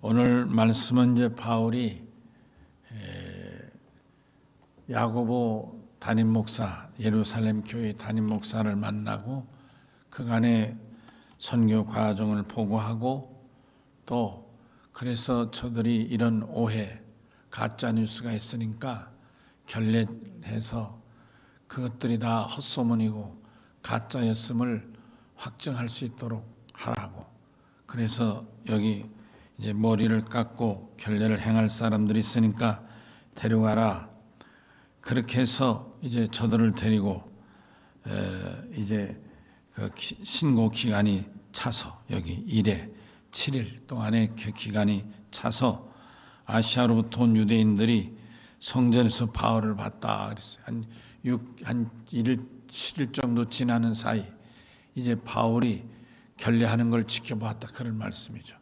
오늘 말씀은 이제 바울이 야고보 담임 목사, 예루살렘 교회 담임 목사를 만나고 그간의 선교 과정을 보고하고 또 그래서 저들이 이런 오해, 가짜 뉴스가 있으니까 결례해서 그것들이 다 헛소문이고 가짜였음을 확증할 수 있도록 하라고. 그래서 여기 이제 머리를 깎고 결례를 행할 사람들이 있으니까 데려가라. 그렇게 해서 이제 저들을 데리고 이제 그 신고 기간이 차서 여기 1회 7일 동안의 그 기간이 차서 아시아로부터 온 유대인들이 성전에서 바울을 봤다 그랬어요. 한 1일 7일 정도 지나는 사이 이제 바울이 결례하는 걸 지켜봤다 그런 말씀이죠.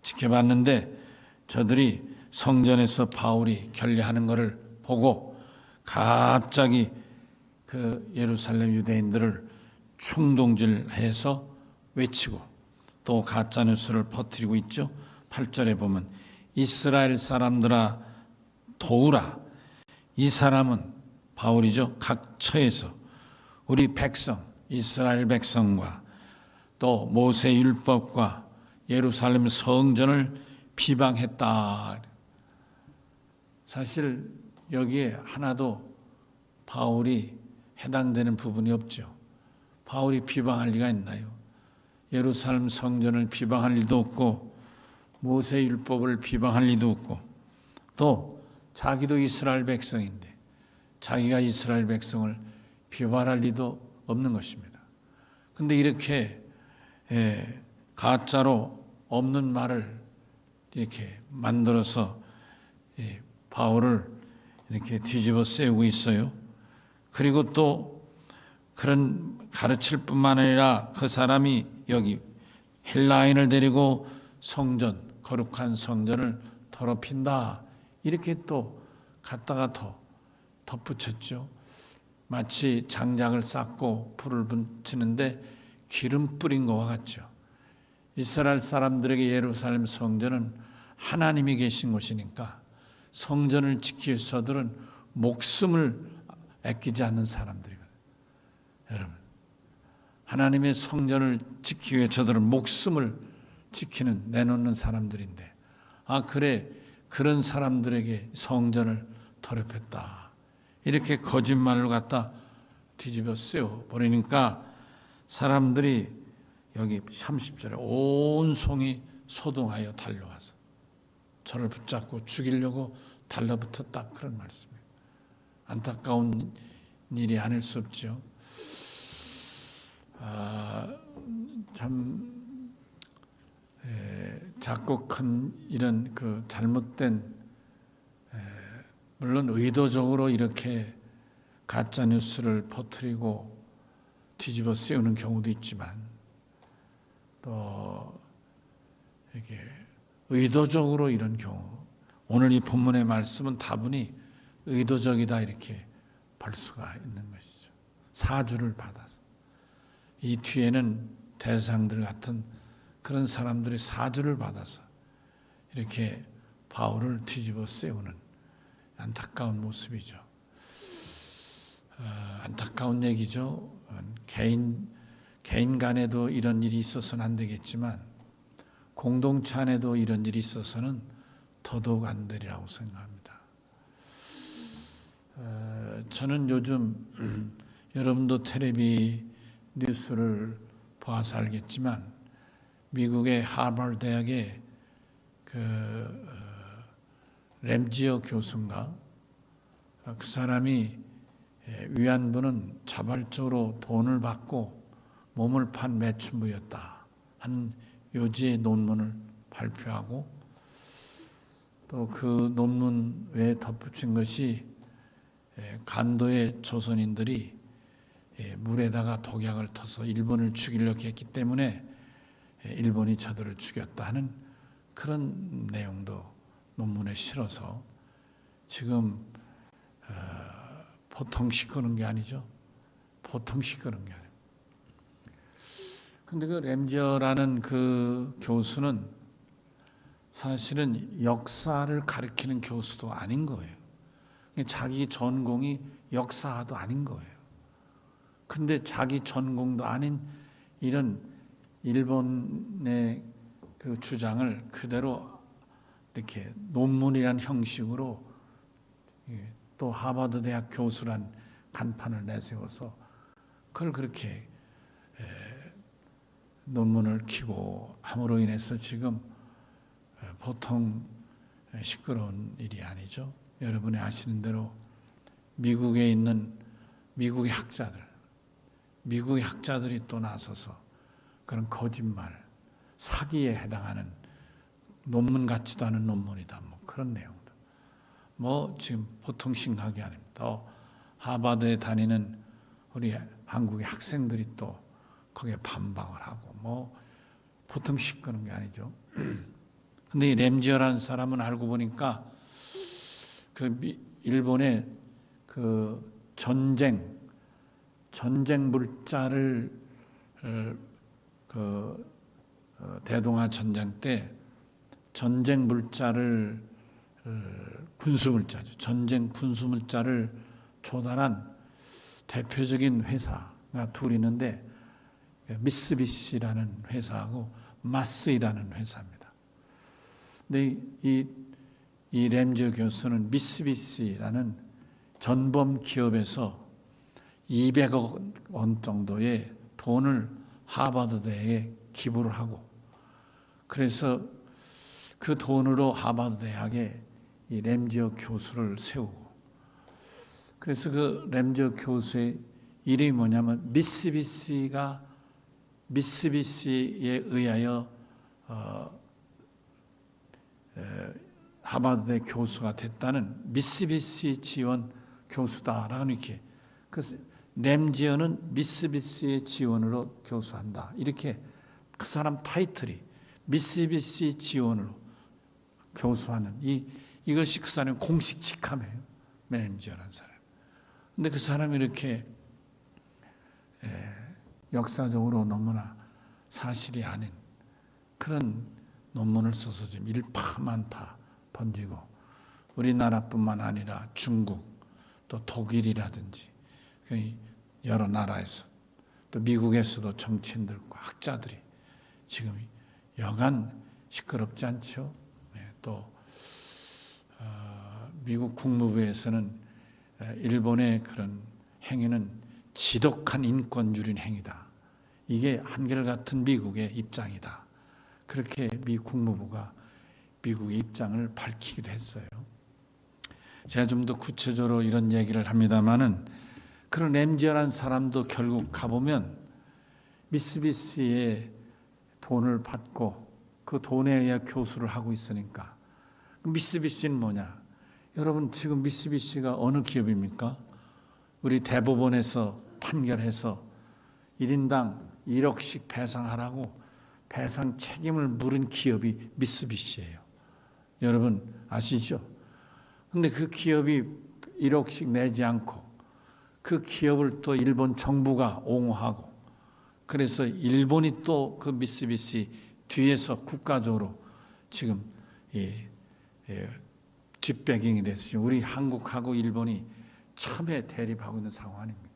지켜봤는데 저들이 성전에서 바울이 결례하는 것을 보고 갑자기 그 예루살렘 유대인들을 충동질해서 외치고 또 가짜 뉴스를 퍼뜨리고 있죠. 8절에 보면 이스라엘 사람들아 도우라. 이 사람은 바울이죠. 각 처에서 우리 백성 이스라엘 백성과 또 모세 율법과 예루살렘 성전을 비방했다. 사실 여기에 하나도 바울이 해당되는 부분이 없죠. 바울이 비방할 리가 있나요? 예루살렘 성전을 비방할 리도 없고 모세 율법을 비방할 리도 없고 또 자기도 이스라엘 백성인데 자기가 이스라엘 백성을 비방할 리도 없는 것입니다. 그런데 이렇게 가짜로 없는 말을 이렇게 만들어서 바울을 이렇게 뒤집어 세우고 있어요. 그리고 또 그런 가르칠 뿐만 아니라 그 사람이 여기 헬라인을 데리고 성전, 거룩한 성전을 더럽힌다. 이렇게 또 갖다가 더 덧붙였죠. 마치 장작을 쌓고 불을 붙이는데 기름 뿌린 것과 같죠. 이스라엘 사람들에게 예루살렘 성전은 하나님이 계신 곳이니까 성전을 지키기 위해서 저들은 목숨을 아끼지 않는 사람들이거든요. 여러분, 하나님의 성전을 지키기 위해 저들은 목숨을 내놓는 사람들인데 그래 그런 사람들에게 성전을 더럽혔다. 이렇게 거짓말을 갖다 뒤집어 세워 버리니까 사람들이 여기 30절에 온 송이 소동하여 달려와서 저를 붙잡고 죽이려고 달라붙었다. 그런 말씀이에요. 안타까운 일이 아닐 수 없죠. 참 작고 큰 이런 그 잘못된 물론 의도적으로 이렇게 가짜 뉴스를 퍼뜨리고 뒤집어 세우는 경우도 있지만 또 이렇게 의도적으로 이런 경우 오늘 이 본문의 말씀은 다분히 의도적이다 이렇게 볼 수가 있는 것이죠. 사주를 받아서 이 뒤에는 대상들 같은 그런 사람들의 사주를 받아서 이렇게 바울을 뒤집어 세우는 안타까운 모습이죠. 안타까운 얘기죠. 개인 간에도 이런 일이 있어서는 안 되겠지만 공동체 안에도 이런 일이 있어서는 더더욱 안 되리라고 생각합니다. 저는 요즘 여러분도 텔레비 뉴스를 봐서 알겠지만 미국의 하버드 대학의 그 램지어 교수인가 그 사람이 위안부는 자발적으로 돈을 받고 몸을 판 매춘부였다 하는 요지의 논문을 발표하고 또 그 논문 외에 덧붙인 것이 간도의 조선인들이 물에다가 독약을 터서 일본을 죽이려고 했기 때문에 일본이 저들을 죽였다 하는 그런 내용도 논문에 실어서 지금 보통 시끄러운 게 아니죠. 보통 시끄러운 게 아니에요. 근데 그 램지어라는 그 교수는 사실은 역사를 가르치는 교수도 아닌 거예요. 자기 전공이 역사도 아닌 거예요. 근데 자기 전공도 아닌 이런 일본의 그 주장을 그대로 이렇게 논문이란 형식으로 또 하버드 대학 교수란 간판을 내세워서 그걸 그렇게 논문을 키고 함으로 인해서 지금 보통 시끄러운 일이 아니죠. 여러분이 아시는 대로 미국에 있는 미국의 학자들이 또 나서서 그런 거짓말, 사기에 해당하는 논문 같지도 않은 논문이다. 뭐 그런 내용들. 뭐 지금 보통 심각이 아닙니다. 하버드에 다니는 우리 한국의 학생들이 또 거기에 반박을 하고 뭐 보통 시끄러운 게 아니죠. 근데 이 램지어라는 사람은 알고 보니까 그 일본의 그 전쟁 물자를 대동아 전쟁 때 전쟁 물자를 군수 물자죠. 전쟁 군수 물자를 조달한 대표적인 회사가 둘 있는데 미쓰비시라는 회사하고 마스이라는 회사입니다. 근데 이 램지어 교수는 미쓰비시라는 전범 기업에서 200억 원 정도의 돈을 하버드대에 기부를 하고 그래서 그 돈으로 하버드 대학에 이 램지어 교수를 세우고 그래서 그 램지어 교수의 이름이 뭐냐면 미쓰비시에 의하여 하버드대 교수가 됐다는 미쓰비시 지원 교수다라고 이렇게 그래서 램지어는 미쓰비시의 지원으로 교수한다 이렇게 그 사람 타이틀이 미쓰비시 지원으로 교수하는 이것이 그 사람의 공식 직함이에요. 램지어라는 사람. 근데 그 사람이 이렇게 역사적으로 너무나 사실이 아닌 그런 논문을 써서 지금 일파만파 번지고 우리나라뿐만 아니라 중국 또 독일이라든지 여러 나라에서 또 미국에서도 정치인들과 학자들이 지금 여간 시끄럽지 않죠. 또 미국 국무부에서는 일본의 그런 행위는 지독한 인권유린 행위다. 이게 한결같은 미국의 입장이다. 그렇게 미 국무부가 미국의 입장을 밝히기도 했어요. 제가 좀 더 구체적으로 이런 얘기를 합니다마는 그런 램지어라는 사람도 결국 가보면 미쓰비시의 돈을 받고 그 돈에 의해 교수를 하고 있으니까 미쓰비시는 뭐냐? 여러분 지금 미쓰비시가 어느 기업입니까? 우리 대법원에서 판결해서 1인당 1억씩 배상하라고 배상 책임을 물은 기업이 미쓰비시예요. 여러분 아시죠? 근데 그 기업이 1억씩 내지 않고 그 기업을 또 일본 정부가 옹호하고 그래서 일본이 또 그 미쓰비시 뒤에서 국가적으로 지금 뒷배경이 됐어요. 우리 한국하고 일본이 참에 대립하고 있는 상황입니다.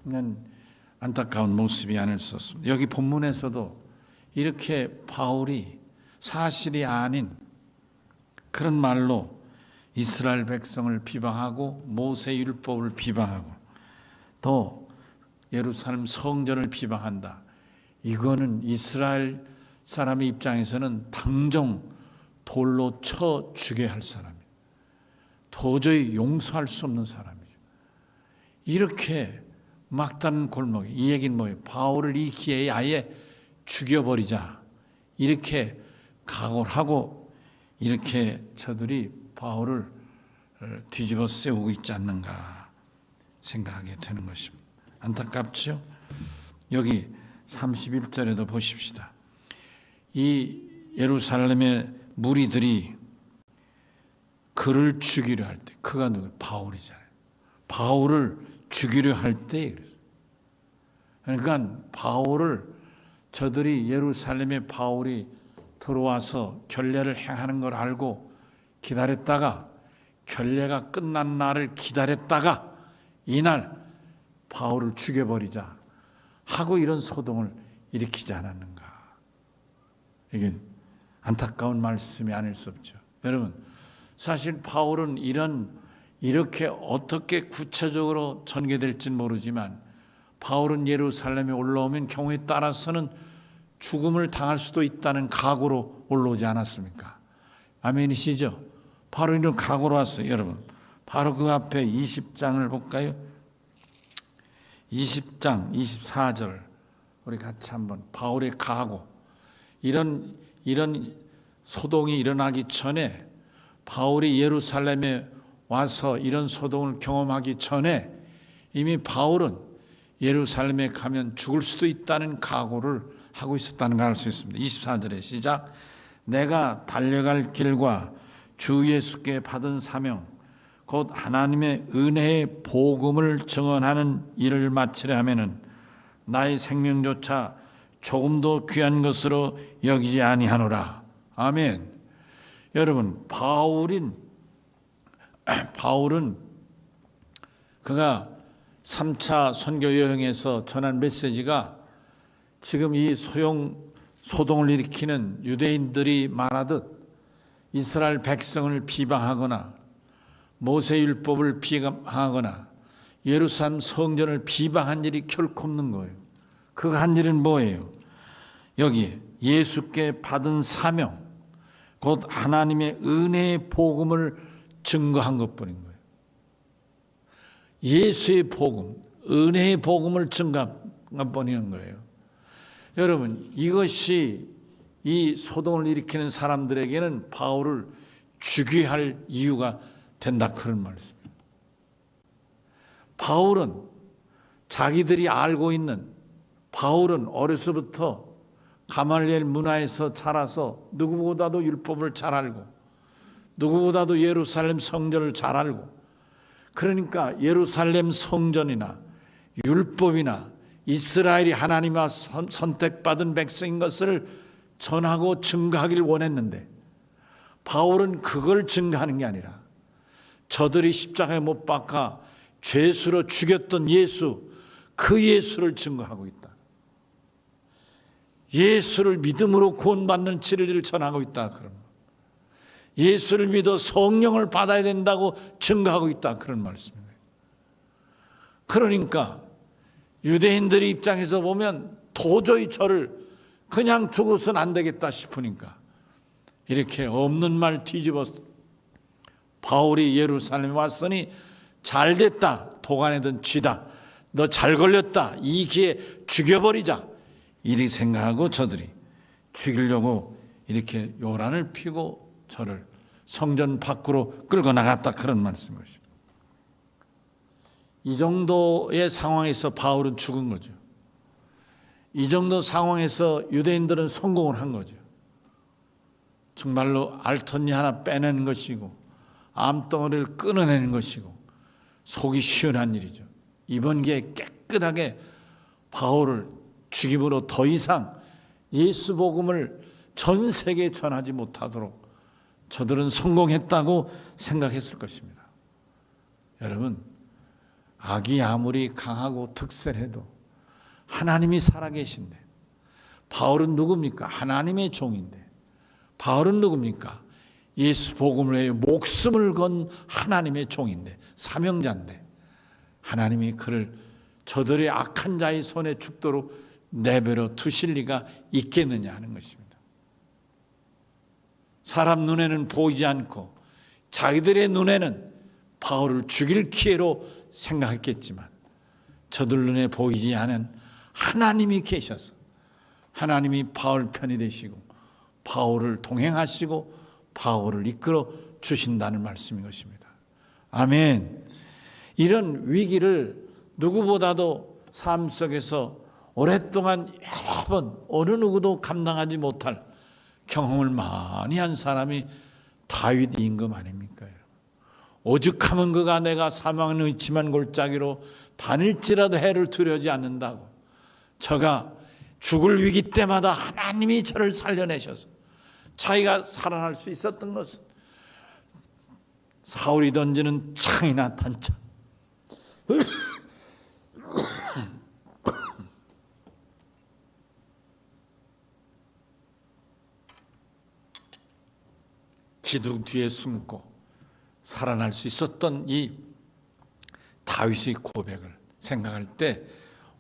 그냥 안타까운 모습이 아닐 수 없습니다. 여기 본문에서도 이렇게 바울이 사실이 아닌 그런 말로 이스라엘 백성을 비방하고 모세 율법을 비방하고 또 예루살렘 성전을 비방한다. 이거는 이스라엘 사람의 입장에서는 당장 돌로 쳐 죽여야 할 사람이에요. 도저히 용서할 수 없는 사람이죠. 이렇게 막다른 골목에 이 얘기는 뭐예요? 바울을 이 기회에 아예 죽여버리자 이렇게 각오를 하고 이렇게 저들이 바울을 뒤집어 세우고 있지 않는가 생각하게 되는 것입니다. 안타깝죠? 여기 31절에도 보십시다. 이 예루살렘의 무리들이 그를 죽이려 할 때, 그가 누구? 바울이잖아요. 바울을 죽이려 할 때, 그러니까 바울을 저들이 예루살렘에 바울이 들어와서 결례를 행하는 걸 알고 기다렸다가 결례가 끝난 날을 기다렸다가 이날 바울을 죽여버리자 하고 이런 소동을 일으키지 않았는가. 이게 안타까운 말씀이 아닐 수 없죠. 여러분, 사실 바울은 이렇게 어떻게 구체적으로 전개될지는 모르지만 바울은 예루살렘에 올라오면 경우에 따라서는 죽음을 당할 수도 있다는 각오로 올라오지 않았습니까? 아멘이시죠? 바로 이런 각오로 왔어요. 여러분, 바로 그 앞에 20장을 볼까요? 20장 24절 우리 같이 한번 바울의 각오, 이런 소동이 일어나기 전에 바울이 예루살렘에 와서 이런 소동을 경험하기 전에 이미 바울은 예루살렘에 가면 죽을 수도 있다는 각오를 하고 있었다는 걸 알 수 있습니다. 24절에 시작. 내가 달려갈 길과 주 예수께 받은 사명 곧 하나님의 은혜의 복음을 증언하는 일을 마치려 하면은 나의 생명조차 조금도 귀한 것으로 여기지 아니하노라. 아멘. 여러분, 바울은 그가 3차 선교 여행에서 전한 메시지가 지금 이 소동을 일으키는 유대인들이 말하듯 이스라엘 백성을 비방하거나 모세율법을 비방하거나 예루살렘 성전을 비방한 일이 결코 없는 거예요. 그가 한 일은 뭐예요? 여기 예수께 받은 사명 곧 하나님의 은혜의 복음을 증거한 것뿐인 거예요. 예수의 복음, 은혜의 복음을 증거한 것뿐인 거예요. 여러분, 이것이 이 소동을 일으키는 사람들에게는 바울을 죽여야 할 이유가 된다, 그런 말씀입니다. 바울은 자기들이 알고 있는, 바울은 어려서부터 가말리엘 문화에서 자라서 누구보다도 율법을 잘 알고 누구보다도 예루살렘 성전을 잘 알고, 그러니까 예루살렘 성전이나 율법이나 이스라엘이 하나님과 선택받은 백성인 것을 전하고 증거하길 원했는데 바울은 그걸 증거하는 게 아니라 저들이 십자가에 못 박아 죄수로 죽였던 예수, 그 예수를 증거하고 있다. 예수를 믿음으로 구원받는 진리를 전하고 있다. 그런 예수를 믿어 성령을 받아야 된다고 증거하고 있다. 그런 말씀이에요. 그러니까 유대인들의 입장에서 보면 도저히 저를 그냥 죽어서는 안 되겠다 싶으니까 이렇게 없는 말 뒤집어 바울이 예루살렘에 왔으니 잘됐다, 도간에든 쥐다, 너 잘 걸렸다, 이 기회에 죽여버리자, 이리 생각하고 저들이 죽이려고 이렇게 요란을 피고 저를 성전 밖으로 끌고 나갔다, 그런 말씀이십니다. 이 정도의 상황에서 바울은 죽은 거죠. 이 정도 상황에서 유대인들은 성공을 한 거죠. 정말로 알턴니 하나 빼내는 것이고 암덩어리를 끊어내는 것이고 속이 시원한 일이죠. 이번 기회에 깨끗하게 바울을 죽임으로 더 이상 예수 복음을 전 세계에 전하지 못하도록 저들은 성공했다고 생각했을 것입니다. 여러분, 악이 아무리 강하고 특셀해도 하나님이 살아계신데, 바울은 누굽니까? 하나님의 종인데, 바울은 누굽니까? 예수 복음을 위해 목숨을 건 하나님의 종인데, 사명자인데, 하나님이 그를 저들의 악한 자의 손에 죽도록 내버려 두실 리가 있겠느냐 하는 것입니다. 사람 눈에는 보이지 않고 자기들의 눈에는 바울을 죽일 기회로 생각했겠지만 저들 눈에 보이지 않은 하나님이 계셔서 하나님이 바울 편이 되시고 바울을 동행하시고 바울을 이끌어 주신다는 말씀인 것입니다. 아멘. 이런 위기를 누구보다도 삶 속에서 오랫동안 여러 번 어느 누구도 감당하지 못할 경험을 많이 한 사람이 다윗 임금 아닙니까? 오죽하면 그가 내가 사망의 의침한 골짜기로 다닐지라도 해를 두려지 않는다고, 저가 죽을 위기 때마다 하나님이 저를 살려내셔서 자기가 살아날 수 있었던 것은 사울이 던지는 창이나 단창, 기둥 뒤에 숨고 살아날 수 있었던 이 다윗의 고백을 생각할 때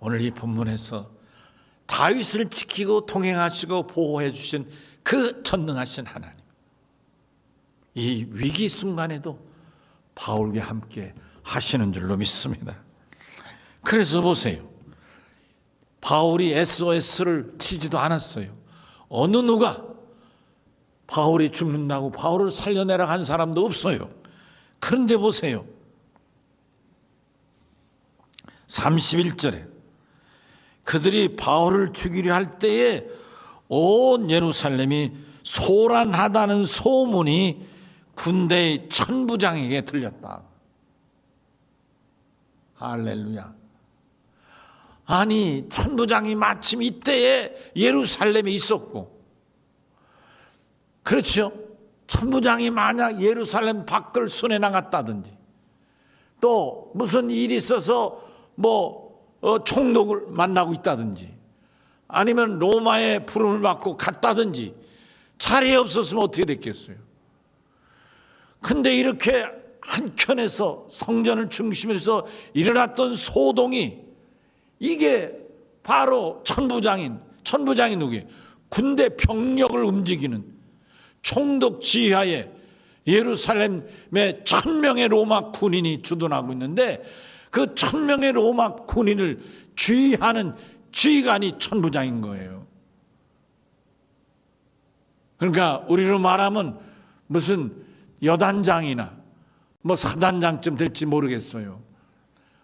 오늘 이 본문에서 다윗을 지키고 동행하시고 보호해 주신 그 전능하신 하나님, 이 위기 순간에도 바울과 함께 하시는 줄로 믿습니다. 그래서 보세요, 바울이 SOS를 치지도 않았어요. 어느 누가 바울이 죽는다고 바울을 살려내라 한 사람도 없어요. 그런데 보세요, 31절에 그들이 바울을 죽이려 할 때에 온 예루살렘이 소란하다는 소문이 군대의 천부장에게 들렸다. 할렐루야. 아니, 천부장이 마침 이때에 예루살렘에 있었고, 그렇죠? 천부장이 만약 예루살렘 밖을 순회 나갔다든지, 또 무슨 일이 있어서 총독을 만나고 있다든지, 아니면 로마의 부름을 받고 갔다든지 자리에 없었으면 어떻게 됐겠어요? 근데 이렇게 한켠에서 성전을 중심에서 일어났던 소동이, 이게 바로 천부장이 누구예요? 군대 병력을 움직이는 총독 지휘하에 예루살렘에 1000명의 로마 군인이 주둔하고 있는데, 그 1000명의 로마 군인을 지휘하는 지휘관이 천부장인 거예요. 그러니까 우리로 말하면 무슨 여단장이나 사단장쯤 될지 모르겠어요.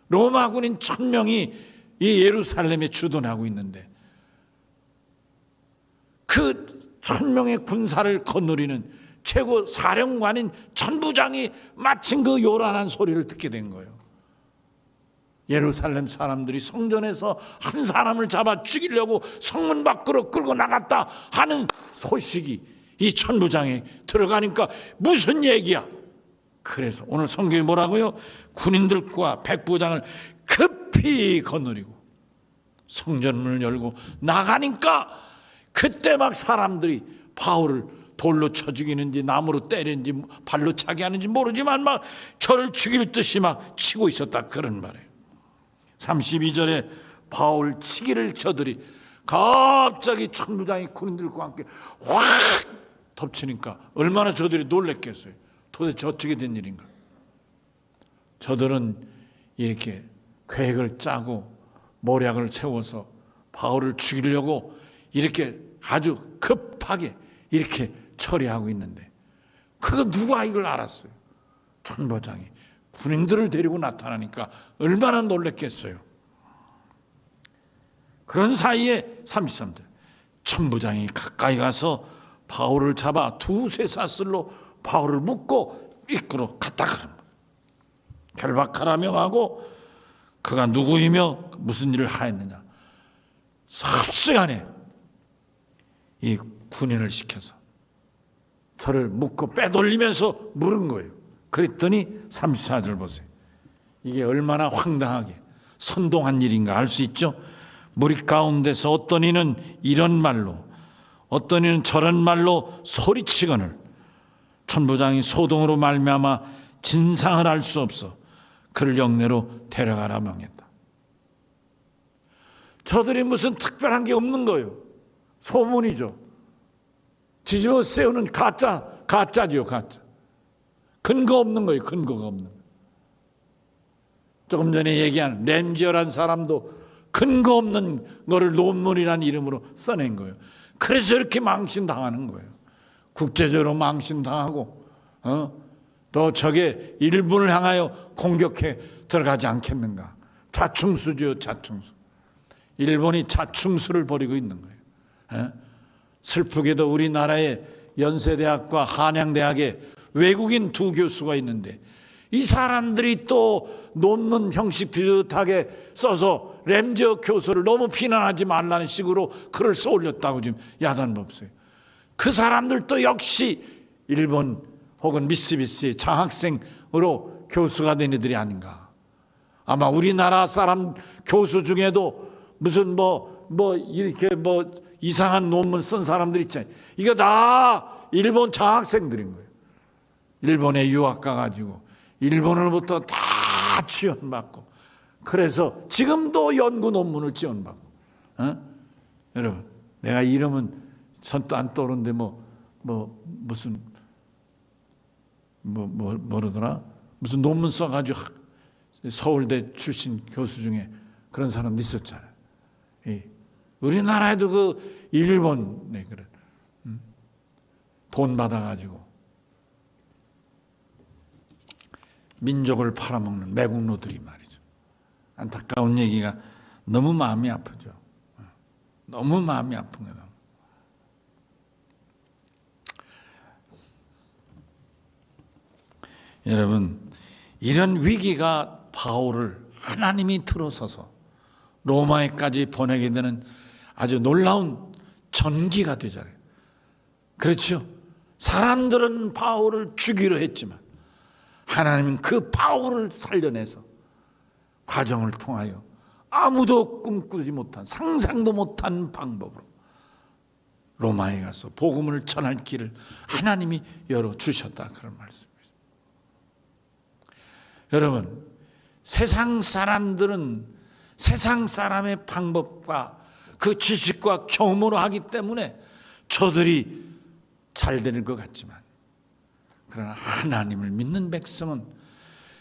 로마 군인 1000명이 이 예루살렘에 주둔하고 있는데, 그 1000명의 군사를 거느리는 최고 사령관인 천부장이 마침 그 요란한 소리를 듣게 된 거예요. 예루살렘 사람들이 성전에서 한 사람을 잡아 죽이려고 성문 밖으로 끌고 나갔다 하는 소식이 이 천부장에 들어가니까 무슨 얘기야? 그래서 오늘 성경이 뭐라고요? 군인들과 백부장을 급히 거느리고 성전문을 열고 나가니까 그때 막 사람들이 바울을 돌로 쳐 죽이는지 나무로 때리는지 발로 차게 하는지 모르지만 막 저를 죽일 듯이 막 치고 있었다, 그런 말이에요. 32절에 바울 치기를 저들이 갑자기 천부장이 군인들과 함께 확 덮치니까 얼마나 저들이 놀랬겠어요. 도대체 어떻게 된 일인가? 저들은 이렇게 계획을 짜고 모략을 세워서 바울을 죽이려고 이렇게 아주 급하게 이렇게 처리하고 있는데, 그거 누가 이걸 알았어요? 천부장이 군인들을 데리고 나타나니까 얼마나 놀랬겠어요. 그런 사이에 33절 천부장이 가까이 가서 바울을 잡아 두세 사슬로 바울을 묶고 이끌어 갔다 그럽니다. 결박하라 명하고 그가 누구이며 무슨 일을 하였느냐 삽시간에 이 군인을 시켜서 저를 묶고 빼돌리면서 물은 거예요. 그랬더니 34절 보세요. 이게 얼마나 황당하게 선동한 일인가 알 수 있죠. 무리 가운데서 어떤 이는 이런 말로 어떤 이는 저런 말로 소리치거늘 천부장이 소동으로 말미암아 진상을 알 수 없어 그를 영내로 데려가라 명했다. 저들이 무슨 특별한 게 없는 거예요. 소문이죠. 뒤집어 세우는 가짜지요, 가짜. 근거 없는 거예요, 근거가 없는 거예요. 조금 전에 얘기한 램지어란 사람도 근거 없는 거를 논문이라는 이름으로 써낸 거예요. 그래서 이렇게 망신당하는 거예요. 국제적으로 망신당하고 또 적의 일본을 향하여 공격해 들어가지 않겠는가. 자충수죠, 자충수. 일본이 자충수를 벌이고 있는 거예요. 슬프게도 우리나라의 연세대학과 한양대학에 외국인 두 교수가 있는데 이 사람들이 또 논문 형식 비슷하게 써서 램저 교수를 너무 비난하지 말라는 식으로 글을 써 올렸다고 지금 야단법석에. 그 사람들도 역시 일본 혹은 미쓰비시의 장학생으로 교수가 된 이들이 아닌가. 아마 우리나라 사람 교수 중에도 무슨 이렇게 이상한 논문 쓴 사람들 있잖아요. 이거 다 일본 장학생들인 거예요. 일본에 유학 가가지고 일본으로부터 다 지원받고, 그래서 지금도 연구 논문을 지원받고. 여러분, 내가 이름은 선뜻 안 떠오르는데 무슨 뭐라더라? 무슨 논문 써가지고 서울대 출신 교수 중에 그런 사람도 있었잖아요. 우리나라에도 그 일본에 그런 돈 받아가지고 민족을 팔아먹는 매국노들이 말이죠. 안타까운 얘기가 너무 마음이 아프죠. 너무 마음이 아픈 거다. 여러분, 이런 위기가 바울을 하나님이 들어서서 로마에까지 보내게 되는 아주 놀라운 전기가 되잖아요. 그렇죠? 사람들은 바울을 죽이려 했지만 하나님은 그 바울을 살려내서 과정을 통하여 아무도 꿈꾸지 못한, 상상도 못한 방법으로 로마에 가서 복음을 전할 길을 하나님이 열어주셨다, 그런 말씀입니다. 여러분, 세상 사람들은 세상 사람의 방법과 그 지식과 경험으로 하기 때문에 저들이 잘 되는 것 같지만, 그러나 하나님을 믿는 백성은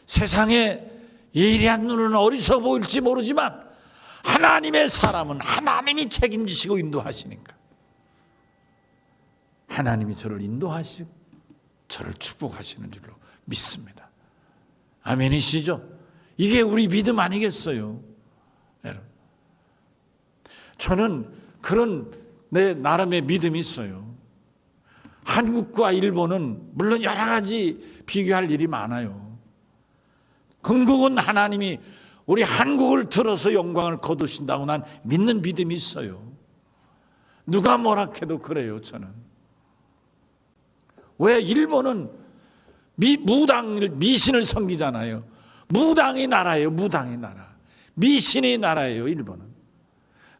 세상에 예리한 눈은 어리석어 보일지 모르지만 하나님의 사람은 하나님이 책임지시고 인도하시니까 하나님이 저를 인도하시고 저를 축복하시는 줄로 믿습니다. 아멘이시죠? 이게 우리 믿음 아니겠어요? 여러분, 저는 그런 내 나름의 믿음이 있어요. 한국과 일본은 물론 여러 가지 비교할 일이 많아요. 궁극은 하나님이 우리 한국을 들어서 영광을 거두신다고 난 믿는 믿음이 있어요. 누가 뭐라 해도 그래요, 저는. 왜? 일본은 미신을 섬기잖아요. 무당의 나라예요. 무당의 나라. 미신의 나라예요, 일본은.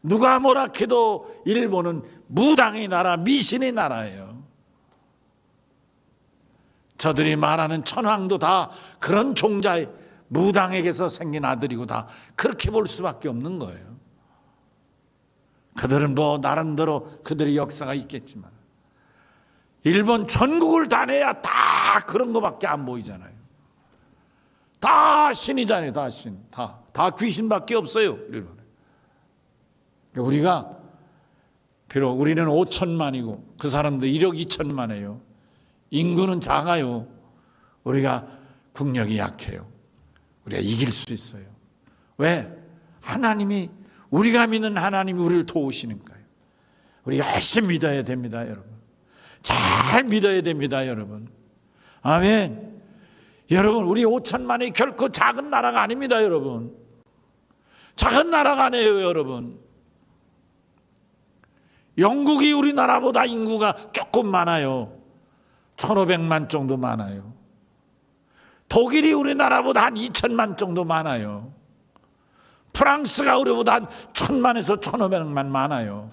누가 뭐라 해도 일본은 무당의 나라, 미신의 나라예요. 저들이 말하는 천황도 다 그런 종자의 무당에게서 생긴 아들이고 다 그렇게 볼 수밖에 없는 거예요. 그들은 나름대로 그들의 역사가 있겠지만 일본 전국을 다녀야 다 그런 거밖에 안 보이잖아요. 다 신이잖아요. 다 신. 다 귀신밖에 없어요, 일본에. 우리가 비록 우리는 5천만이고 그 사람들 1억 2천만이에요. 인구는 작아요. 우리가 국력이 약해요. 우리가 이길 수 있어요. 왜? 하나님이, 우리가 믿는 하나님이 우리를 도우시니까요. 우리 열심히 믿어야 됩니다, 여러분. 잘 믿어야 됩니다, 여러분. 아멘. 여러분, 우리 5천만이 결코 작은 나라가 아닙니다, 여러분. 작은 나라가 아니에요, 여러분. 영국이 우리나라보다 인구가 조금 많아요. 1,500만 정도 많아요. 독일이 우리나라보다 한 2천만 정도 많아요. 프랑스가 우리보다 한 1,000만에서 1,500만 많아요.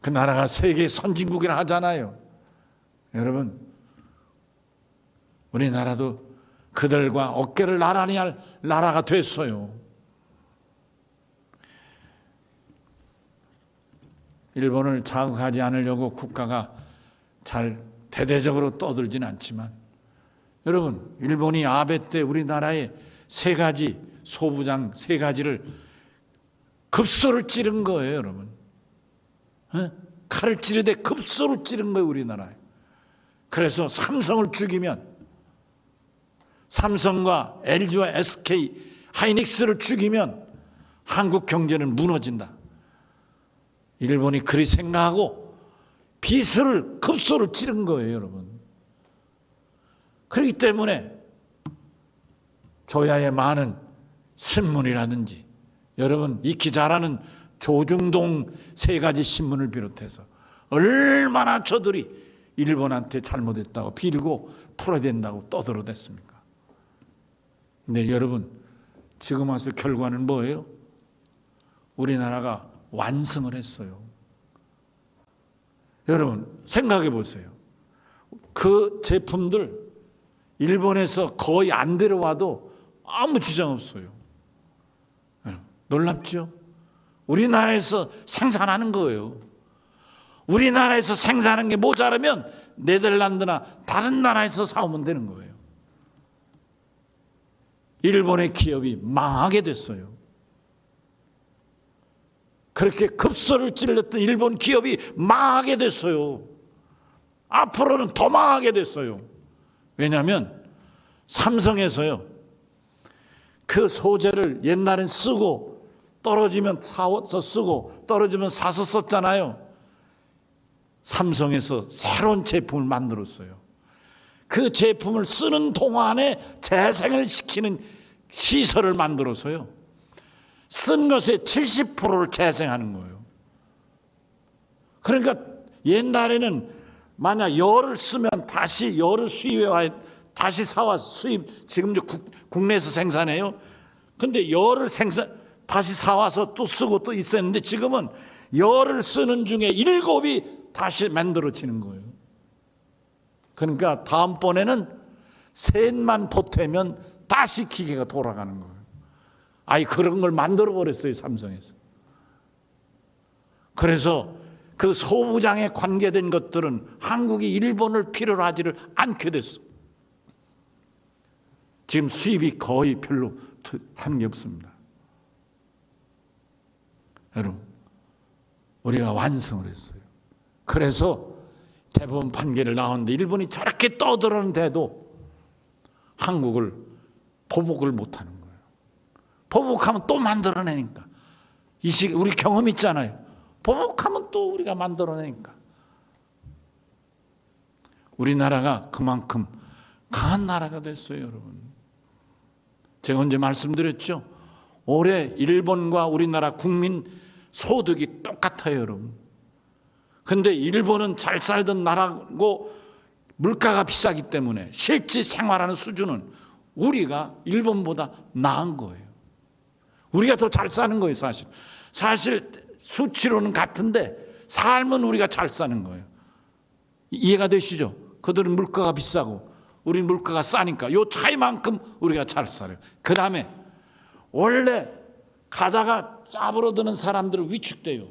그 나라가 세계 선진국이라 하잖아요. 여러분, 우리나라도 그들과 어깨를 나란히 할 나라가 됐어요. 일본을 자극하지 않으려고 국가가 잘 대대적으로 떠들지는 않지만, 여러분, 일본이 아베 때 우리나라에 3가지 소부장 3가지를 급소를 찌른 거예요, 여러분. 칼을 찌르되 급소를 찌른 거예요, 우리나라에. 그래서 삼성을 죽이면, 삼성과 LG와 SK 하이닉스를 죽이면 한국 경제는 무너진다. 일본이 그리 생각하고 비수를 급소를 찌른 거예요, 여러분. 그렇기 때문에 조야의 많은 신문이라든지 여러분 익히 잘 아는 조중동 3가지 신문을 비롯해서 얼마나 저들이 일본한테 잘못했다고 빌고 풀어야 된다고 떠들어댔습니까? 근데 여러분 지금 와서 결과는 뭐예요? 우리나라가 완승을 했어요. 여러분 생각해 보세요. 그 제품들 일본에서 거의 안 들어와도 아무 지장 없어요. 놀랍죠? 우리나라에서 생산하는 거예요. 우리나라에서 생산하는 게 모자라면 네덜란드나 다른 나라에서 사오면 되는 거예요. 일본의 기업이 망하게 됐어요. 그렇게 급소를 찔렀던 일본 기업이 망하게 됐어요. 앞으로는 더 망하게 됐어요. 왜냐하면 삼성에서요, 그 소재를 옛날엔 쓰고 떨어지면 사서 쓰고 떨어지면 사서 썼잖아요. 삼성에서 새로운 제품을 만들었어요. 그 제품을 쓰는 동안에 재생을 시키는 시설을 만들어서요, 쓴 것의 70%를 재생하는 거예요. 그러니까 옛날에는 만약 열을 쓰면 다시 열을 수입해와야 다시 사와서 수입, 지금도 국내에서 생산해요. 근데 열을 다시 사와서 또 쓰고 또 있었는데 지금은 열을 쓰는 중에 7이 다시 만들어지는 거예요. 그러니까 다음번에는 셋만 보태면 다시 기계가 돌아가는 거예요. 아이 그런 걸 만들어 버렸어요, 삼성에서. 그래서 그 소부장에 관계된 것들은 한국이 일본을 필요로 하지를 않게 됐어. 지금 수입이 거의 별로 하는 게 없습니다. 여러분, 우리가 완성을 했어요. 그래서 대법원 판결을 나왔는데 일본이 저렇게 떠들었는데도 한국을 보복을 못하는 거예요. 보복하면 또 만들어내니까. 우리 경험 있잖아요. 보복하면 또 우리가 만들어내니까. 우리나라가 그만큼 강한 나라가 됐어요, 여러분. 제가 언제 말씀드렸죠? 올해 일본과 우리나라 국민 소득이 똑같아요, 여러분. 근데 일본은 잘 살던 나라고 물가가 비싸기 때문에 실제 생활하는 수준은 우리가 일본보다 나은 거예요. 우리가 더 잘 사는 거예요, 사실. 사실 수치로는 같은데 삶은 우리가 잘 사는 거예요. 이해가 되시죠? 그들은 물가가 비싸고 우리는 물가가 싸니까 요 차이만큼 우리가 잘 살아요. 그 다음에 원래 가다가 짜부러드는 사람들은 위축돼요.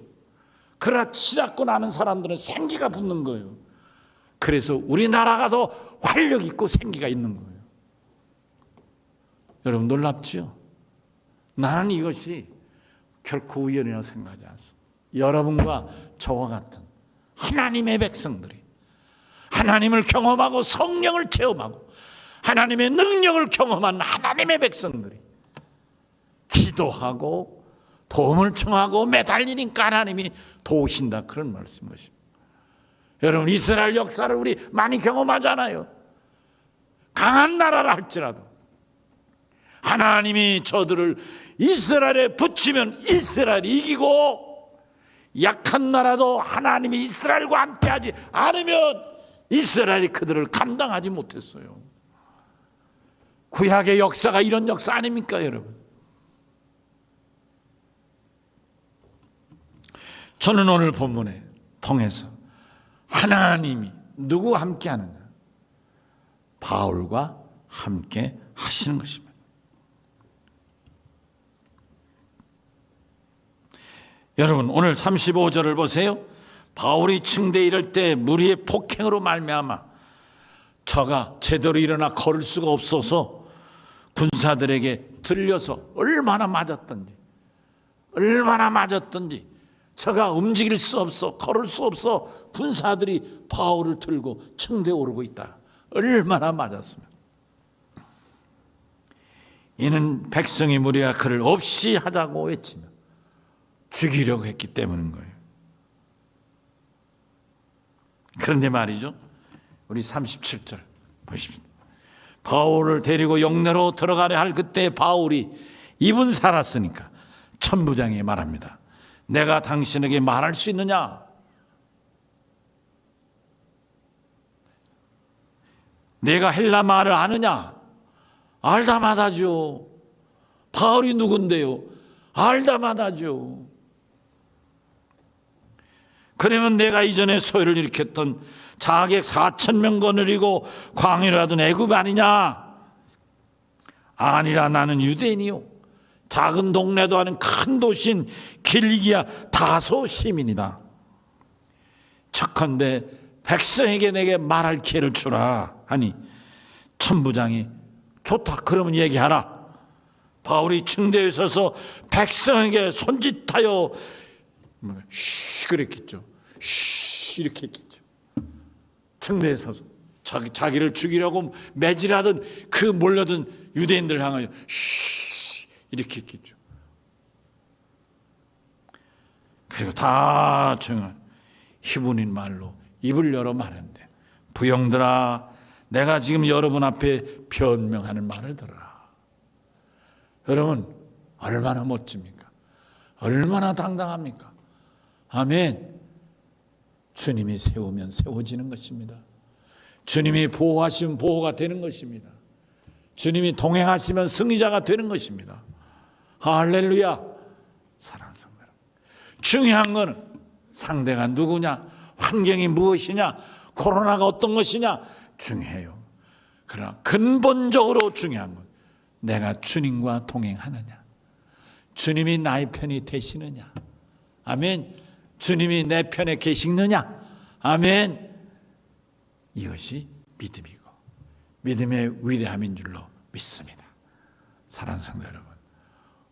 그러나 치닫고 나는 사람들은 생기가 붙는 거예요. 그래서 우리나라가 더 활력 있고 생기가 있는 거예요. 여러분 놀랍지요? 나는 이것이 결코 우연이라고 생각하지 않습니다. 여러분과 저와 같은 하나님의 백성들이 하나님을 경험하고 성령을 체험하고 하나님의 능력을 경험한 하나님의 백성들이 기도하고 도움을 청하고 매달리니까 하나님이 도우신다, 그런 말씀인 것입니다. 여러분 이스라엘 역사를 우리 많이 경험하잖아요. 강한 나라라 할지라도 하나님이 저들을 이스라엘에 붙이면 이스라엘이 이기고, 약한 나라도 하나님이 이스라엘과 함께하지 않으면 이스라엘이 그들을 감당하지 못했어요. 구약의 역사가 이런 역사 아닙니까, 여러분? 저는 오늘 본문에 통해서 하나님이 누구와 함께 하느냐? 바울과 함께 하시는 것입니다. 여러분 오늘 35절을 보세요. 바울이 층대에 이를 때 무리의 폭행으로 말미암아 저가 제대로 일어나 걸을 수가 없어서 군사들에게 들려서 얼마나 맞았던지 저가 움직일 수 없어, 걸을 수 없어 군사들이 바울을 들고 층대에 오르고 있다. 얼마나 맞았습니까? 이는 백성의 무리가 그를 없이 하자고 외치며 죽이려고 했기 때문인 거예요. 그런데 말이죠, 우리 37절 보십시오. 바울을 데리고 영내로 들어가려 할 그때 바울이 이분 살았으니까 천부장이 말합니다. 내가 당신에게 말할 수 있느냐? 내가 헬라 말을 아느냐? 알다마다죠. 바울이 누군데요? 알다마다죠. 그러면 내가 이전에 소요를 일으켰던 자객 4,000명 거느리고 광야로 하던 애굽 아니냐? 아니라 나는 유대인이요 작은 동네도 아닌 큰 도시인 길리기아 다소 시민이다. 척한데 백성에게 내게 말할 기회를 주라 하니 천부장이 좋다 그러면 얘기하라. 바울이 층대에 서서 백성에게 손짓하여 쉬 그랬겠죠. 쉬 이렇게 했겠죠. 층대에 서서 자기를 죽이려고 매질하던 그 몰려든 유대인들 향하여 쉬 이렇게 했겠죠. 그리고 다 정한 히브리인 말로 입을 열어 말하는데 부형들아 내가 지금 여러분 앞에 변명하는 말을 들어라. 여러분 얼마나 멋집니까? 얼마나 당당합니까? 아멘. 주님이 세우면 세워지는 것입니다. 주님이 보호하시면 보호가 되는 것입니다. 주님이 동행하시면 승리자가 되는 것입니다. 할렐루야. 사랑하는 성도 여러분, 중요한 것은 상대가 누구냐, 환경이 무엇이냐, 코로나가 어떤 것이냐 중요해요. 그러나 근본적으로 중요한 건 내가 주님과 동행하느냐, 주님이 나의 편이 되시느냐, 아멘. 주님이 내 편에 계시느냐, 아멘. 이것이 믿음이고 믿음의 위대함인 줄로 믿습니다. 사랑하는 성도 여러분,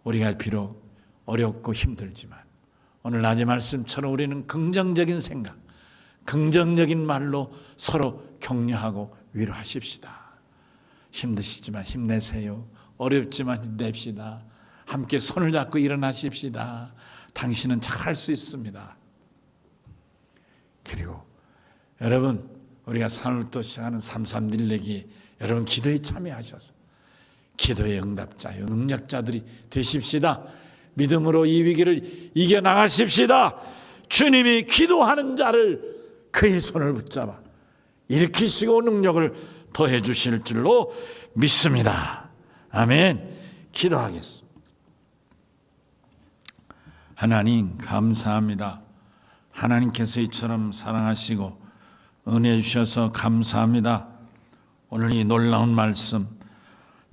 우리가 비록 어렵고 힘들지만 오늘 낮의 말씀처럼 우리는 긍정적인 생각, 긍정적인 말로 서로 격려하고 위로하십시다. 힘드시지만 힘내세요. 어렵지만 힘냅시다. 함께 손을 잡고 일어나십시다. 당신은 잘할 수 있습니다. 그리고 여러분, 우리가 산을 또 시작하는 3.3 내기 여러분 기도에 참여하셔서 기도의 응답자요 능력자들이 되십시다. 믿음으로 이 위기를 이겨나가십시다. 주님이 기도하는 자를 그의 손을 붙잡아 일으키시고 능력을 더해 주실 줄로 믿습니다. 아멘. 기도하겠습니다. 하나님 감사합니다. 하나님께서 이처럼 사랑하시고 은혜 주셔서 감사합니다. 오늘 이 놀라운 말씀,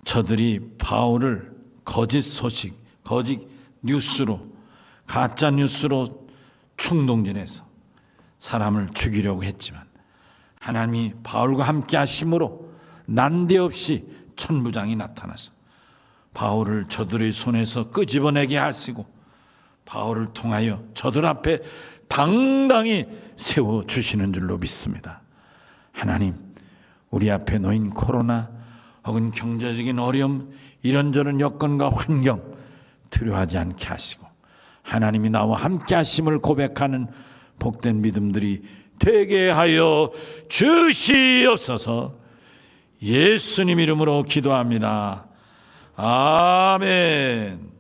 저들이 바울을 거짓 소식, 거짓 뉴스로, 가짜 뉴스로 충동전해서 사람을 죽이려고 했지만 하나님이 바울과 함께 하심으로 난데없이 천부장이 나타나서 바울을 저들의 손에서 끄집어내게 하시고 바울을 통하여 저들 앞에 당당히 세워주시는 줄로 믿습니다. 하나님, 우리 앞에 놓인 코로나 혹은 경제적인 어려움, 이런저런 여건과 환경 두려워하지 않게 하시고 하나님이 나와 함께 하심을 고백하는 복된 믿음들이 되게 하여 주시옵소서. 예수님 이름으로 기도합니다. 아멘.